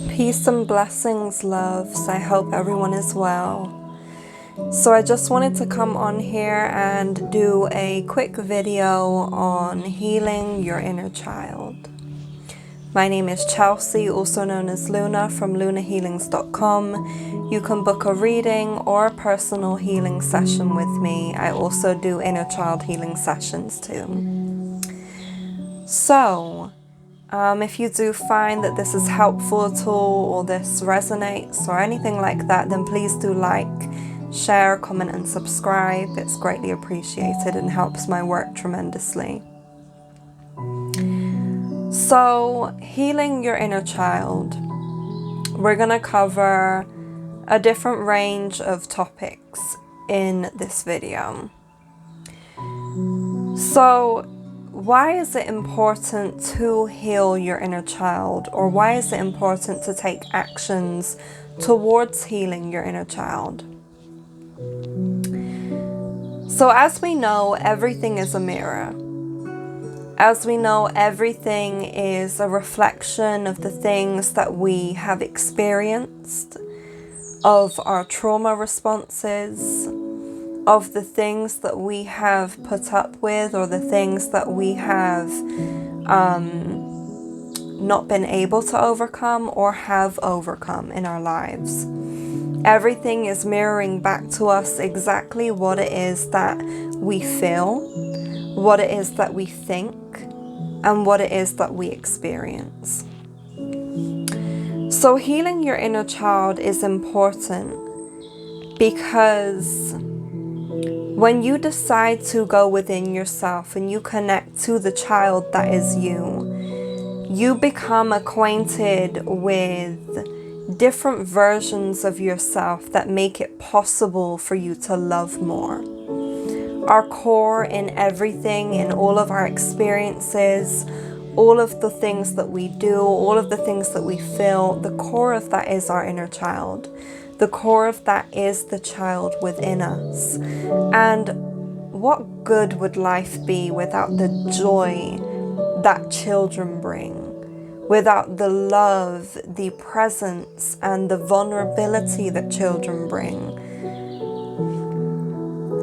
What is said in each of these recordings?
Peace and blessings, loves. I hope everyone is well. So I just wanted to come on here and do a quick video on healing your inner child. My name is Chelsea, also known as Luna from lunahealings.com. You can book a reading or a personal healing session with me. I also do inner child healing sessions too. So, if you do find that this is helpful at all, or this resonates or anything like that, then please do like, share, comment and subscribe. It's greatly appreciated and helps my work tremendously. So, healing your inner child. We're going to cover a different range of topics in this video. So, why is it important to heal your inner child, or why is it important to take actions towards healing your inner child? So as we know, everything is a mirror. As we know, everything is a reflection of the things that we have experienced, of our trauma responses, of the things that we have put up with, or the things that we have not been able to overcome or have overcome in our lives. Everything is mirroring back to us exactly what it is that we feel, what it is that we think, and what it is that we experience. So healing your inner child is important because when you decide to go within yourself and you connect to the child that is you, you become acquainted with different versions of yourself that make it possible for you to love more. Our core in everything, in all of our experiences, all of the things that we do, all of the things that we feel, the core of that is our inner child. The core of that is the child within us. And what good would life be without the joy that children bring? Without the love, the presence, and the vulnerability that children bring?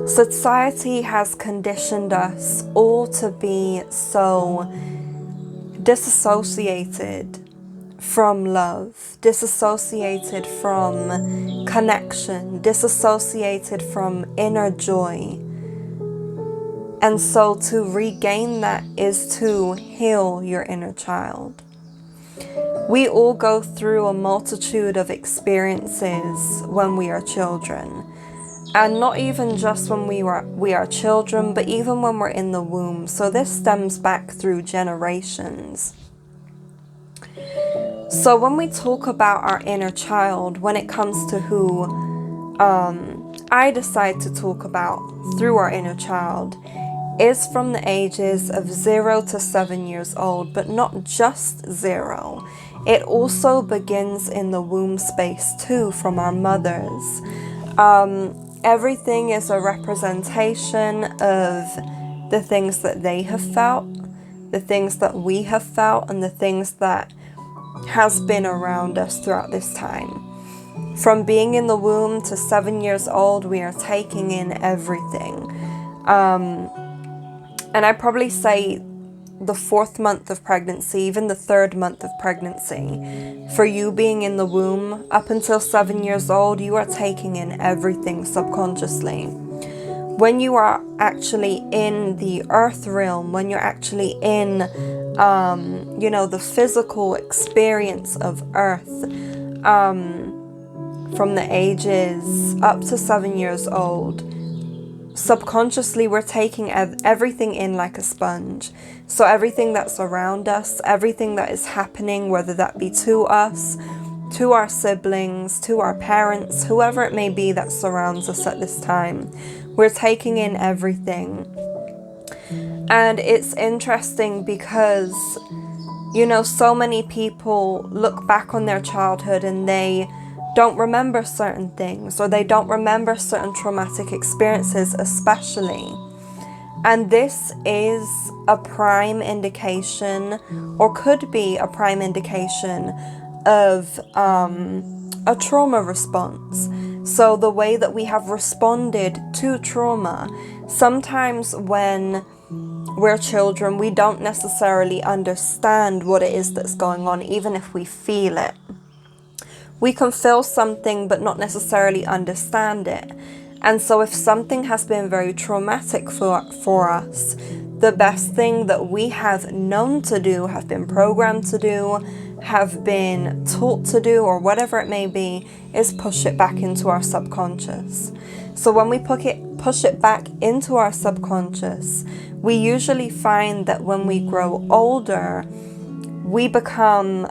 Society has conditioned us all to be so disassociated from love, disassociated from connection, disassociated from inner joy. And so to regain that is to heal your inner child. We all go through a multitude of experiences when we are children. And not even just when we are children, but even when we're in the womb. So this stems back through generations. So when we talk about our inner child, when it comes to who I decide to talk about through our inner child, is from the ages of 0 to 7 years old, but not just 0. It also begins in the womb space too, from our mothers. Everything is a representation of the things that they have felt, the things that we have felt, and the things that has been around us throughout this time. From being in the womb to 7 years old, we are taking in everything. And I probably say the 4th month of pregnancy, even the 3rd month of pregnancy, for you being in the womb up until 7 years old, you are taking in everything subconsciously. When you are actually in the earth realm, when you're actually in, the physical experience of earth, from the ages up to 7 years old, subconsciously we're taking everything in like a sponge. So everything that's around us, everything that is happening, whether that be to us, to our siblings, to our parents, whoever it may be that surrounds us at this time, we're taking in everything. And it's interesting because, so many people look back on their childhood and they don't remember certain things, or they don't remember certain traumatic experiences especially. And this is a prime indication, or could be a prime indication, of a trauma response. So the way that we have responded to trauma, sometimes when we're children, we don't necessarily understand what it is that's going on, even if we feel it. We can feel something but not necessarily understand it. And so if something has been very traumatic for us, the best thing that we have known to do, have been programmed to do, have been taught to do, or whatever it may be, is push it back into our subconscious. So when we push it back into our subconscious, we usually find that when we grow older, we become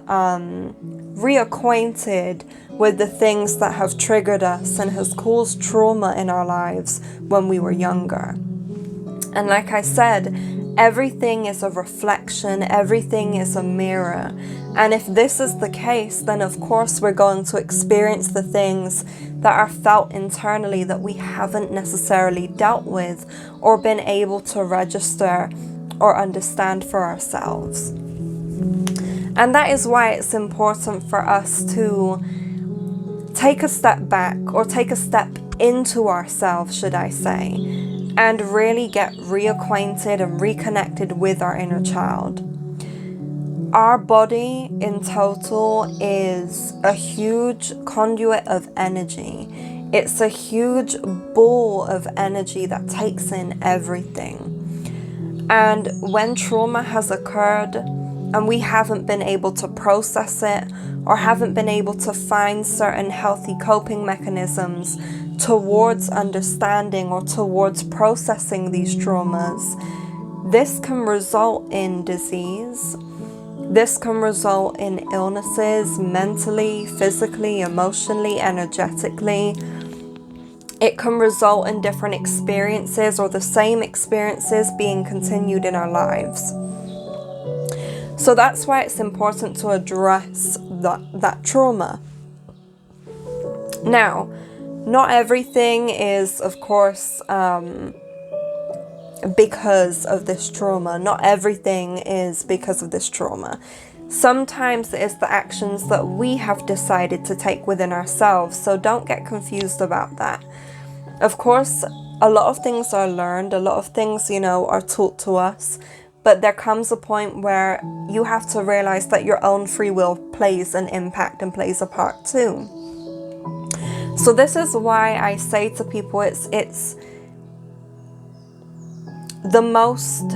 reacquainted with the things that have triggered us and has caused trauma in our lives when we were younger. And like I said, everything is a reflection, everything is a mirror. And if this is the case, then of course we're going to experience the things that are felt internally that we haven't necessarily dealt with or been able to register or understand for ourselves. And that is why it's important for us to take a step back, or take a step into ourselves, should I say, and really get reacquainted and reconnected with our inner child. Our body in total is a huge conduit of energy. It's a huge ball of energy that takes in everything. And when trauma has occurred and we haven't been able to process it, or haven't been able to find certain healthy coping mechanisms towards understanding or towards processing these traumas, this can result in disease. This can result in illnesses, mentally, physically, emotionally, energetically. It can result in different experiences or the same experiences being continued in our lives. So that's why it's important to address that trauma. Now, not everything is, of course, because of this trauma. Not everything is because of this trauma. Sometimes it's the actions that we have decided to take within ourselves, so don't get confused about that. Of course, a lot of things are learned, a lot of things, are taught to us, but there comes a point where you have to realize that your own free will plays an impact and plays a part too. So this is why I say to people, it's the most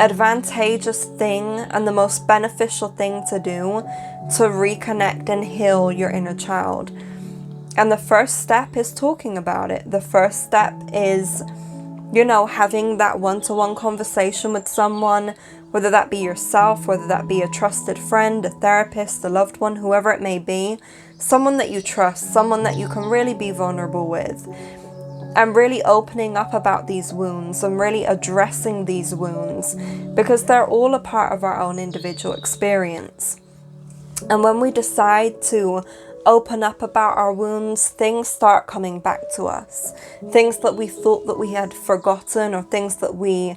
advantageous thing and the most beneficial thing to do to reconnect and heal your inner child. And the first step is talking about it. The first step is, having that one-to-one conversation with someone, whether that be yourself, whether that be a trusted friend, a therapist, a loved one, whoever it may be, someone that you trust, someone that you can really be vulnerable with, and really opening up about these wounds and really addressing these wounds, because they're all a part of our own individual experience. And when we decide to open up about our wounds, things start coming back to us. Things that we thought that we had forgotten, or things that we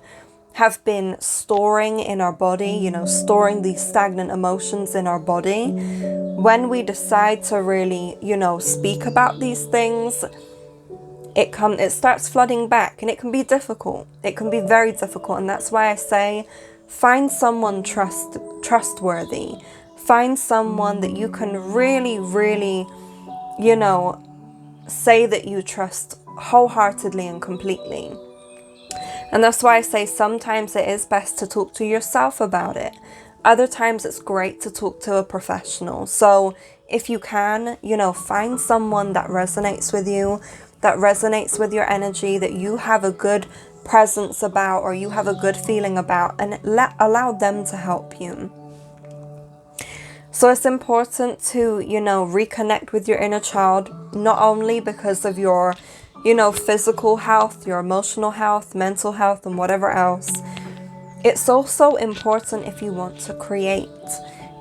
have been storing in our body, storing these stagnant emotions in our body. When we decide to really, speak about these things, it starts flooding back, and it can be difficult. It can be very difficult, and that's why I say find someone trustworthy. Find someone that you can really, really, say that you trust wholeheartedly and completely. And that's why I say sometimes it is best to talk to yourself about it. Other times it's great to talk to a professional. So if you can, find someone that resonates with you, that resonates with your energy, that you have a good presence about, or you have a good feeling about, and allow them to help you. So it's important to, reconnect with your inner child, not only because of your, physical health, your emotional health, mental health, and whatever else. It's also important if you want to create.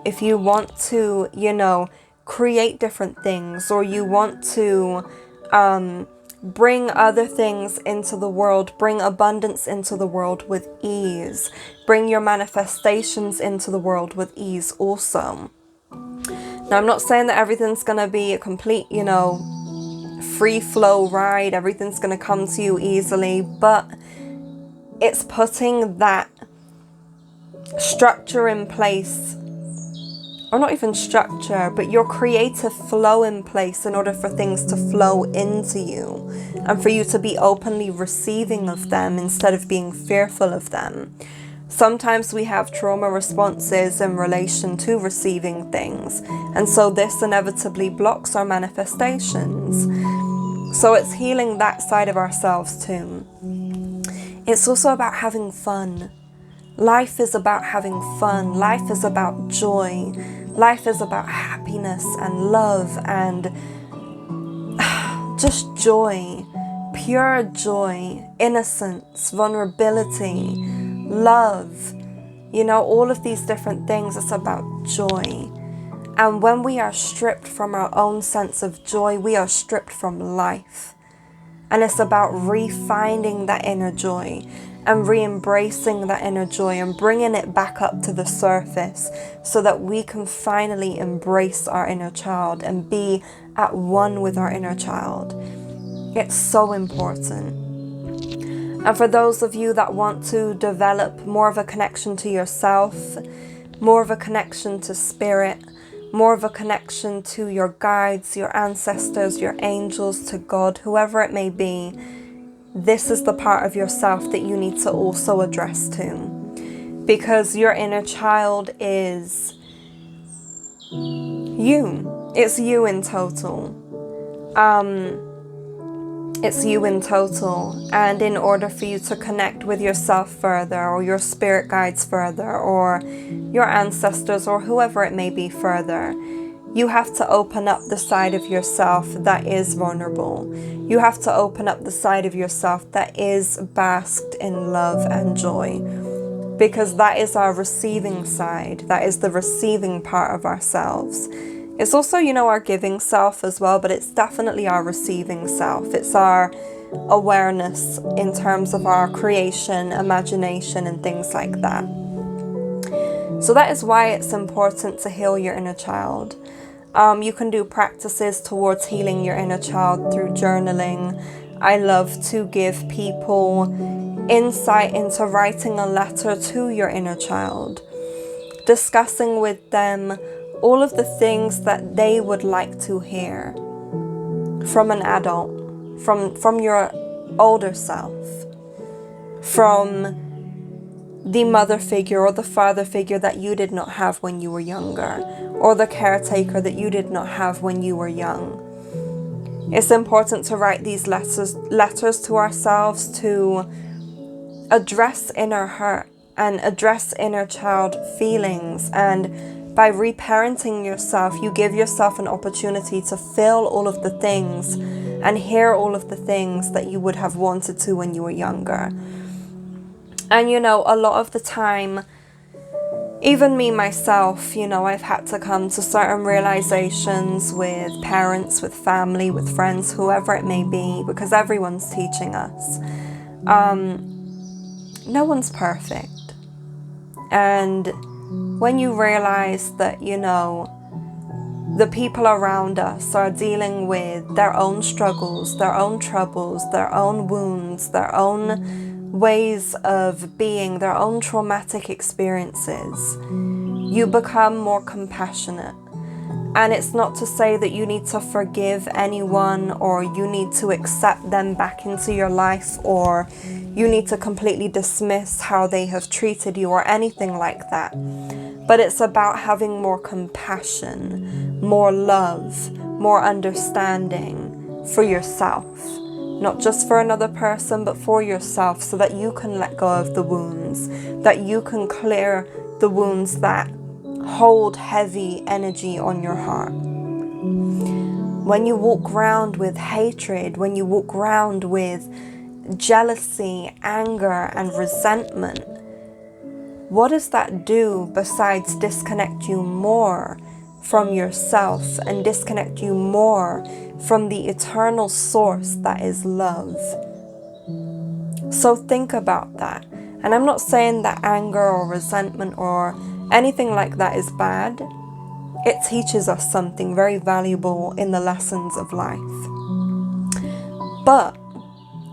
If you want to, create different things, or you want to Bring other things into the world. Bring abundance into the world with ease. Bring your manifestations into the world with ease also. Now, I'm not saying that everything's going to be a complete, free flow ride. Everything's going to come to you easily, but it's putting that structure in place, or not even structure, but your creative flow in place in order for things to flow into you and for you to be openly receiving of them instead of being fearful of them. Sometimes we have trauma responses in relation to receiving things, and so this inevitably blocks our manifestations. So it's healing that side of ourselves too. It's also about having fun. Life is about having fun. Life is about joy. Life is about happiness and love and just joy, pure joy, innocence, vulnerability, love, all of these different things. It's about joy. And when we are stripped from our own sense of joy, we are stripped from life. And it's about refinding that inner joy and re-embracing that inner joy and bringing it back up to the surface so that we can finally embrace our inner child and be at one with our inner child. It's so important. And for those of you that want to develop more of a connection to yourself, more of a connection to spirit, more of a connection to your guides, your ancestors, your angels, to God, whoever it may be, this is the part of yourself that you need to also address to. Because your inner child is you. It's you in total. It's you in total. And in order for you to connect with yourself further, or your spirit guides further, or your ancestors, or whoever it may be further, you have to open up the side of yourself that is vulnerable. You have to open up the side of yourself that is basked in love and joy. Because that is our receiving side. That is the receiving part of ourselves. It's also, our giving self as well, but it's definitely our receiving self. It's our awareness in terms of our creation, imagination, and things like that. So that is why it's important to heal your inner child. You can do practices towards healing your inner child through journaling. I love to give people insight into writing a letter to your inner child, discussing with them all of the things that they would like to hear from an adult, from your older self, from the mother figure or the father figure that you did not have when you were younger, or the caretaker that you did not have when you were young. It's important to write these letters to ourselves to address inner hurt and address inner child feelings. And by reparenting yourself, you give yourself an opportunity to feel all of the things and hear all of the things that you would have wanted to when you were younger. And a lot of the time, even me myself, I've had to come to certain realizations with parents, with family, with friends, whoever it may be, because everyone's teaching us. No one's perfect. And when you realize that, the people around us are dealing with their own struggles, their own troubles, their own wounds, their own ways of being, their own traumatic experiences, you become more compassionate. And it's not to say that you need to forgive anyone, or you need to accept them back into your life, or you need to completely dismiss how they have treated you or anything like that. But it's about having more compassion, more love, more understanding for yourself. Not just for another person, but for yourself, so that you can let go of the wounds, that you can clear the wounds that hold heavy energy on your heart. When you walk around with hatred, when you walk around with jealousy, anger, and resentment, what does that do besides disconnect you more from yourself and disconnect you more from the eternal source that is love. So think about that. And I'm not saying that anger or resentment or anything like that is bad. It teaches us something very valuable in the lessons of life. But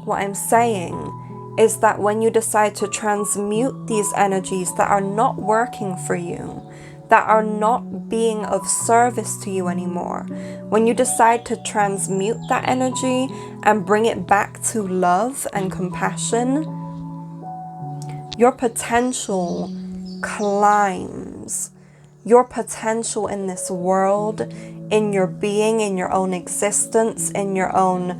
what I'm saying is that when you decide to transmute these energies that are not working for you, that are not being of service to you anymore, when you decide to transmute that energy and bring it back to love and compassion, your potential climbs. Your potential in this world, in your being, in your own existence, in your own,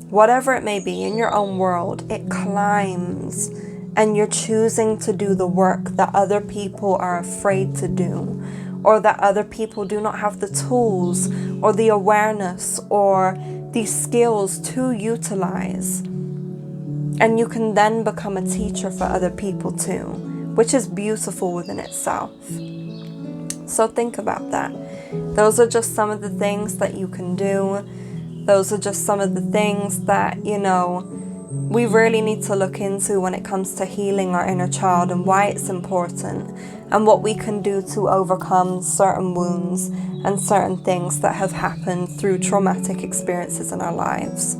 whatever it may be, in your own world, it climbs. And you're choosing to do the work that other people are afraid to do, or that other people do not have the tools or the awareness or the skills to utilize. And you can then become a teacher for other people too, which is beautiful within itself. So think about that. Those are just some of the things that you can do. Those are just some of the things that, we really need to look into when it comes to healing our inner child and why it's important and what we can do to overcome certain wounds and certain things that have happened through traumatic experiences in our lives.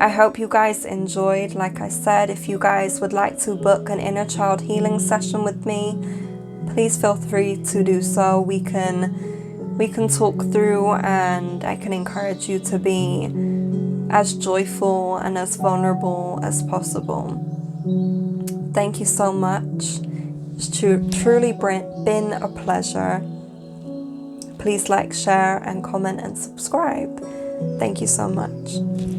I hope you guys enjoyed. Like I said, if you guys would like to book an inner child healing session with me, please feel free to do so. We can talk through, and I can encourage you to be as joyful and as vulnerable as possible. Thank you so much. It's truly been a pleasure. Please like, share, and comment and subscribe. Thank you so much.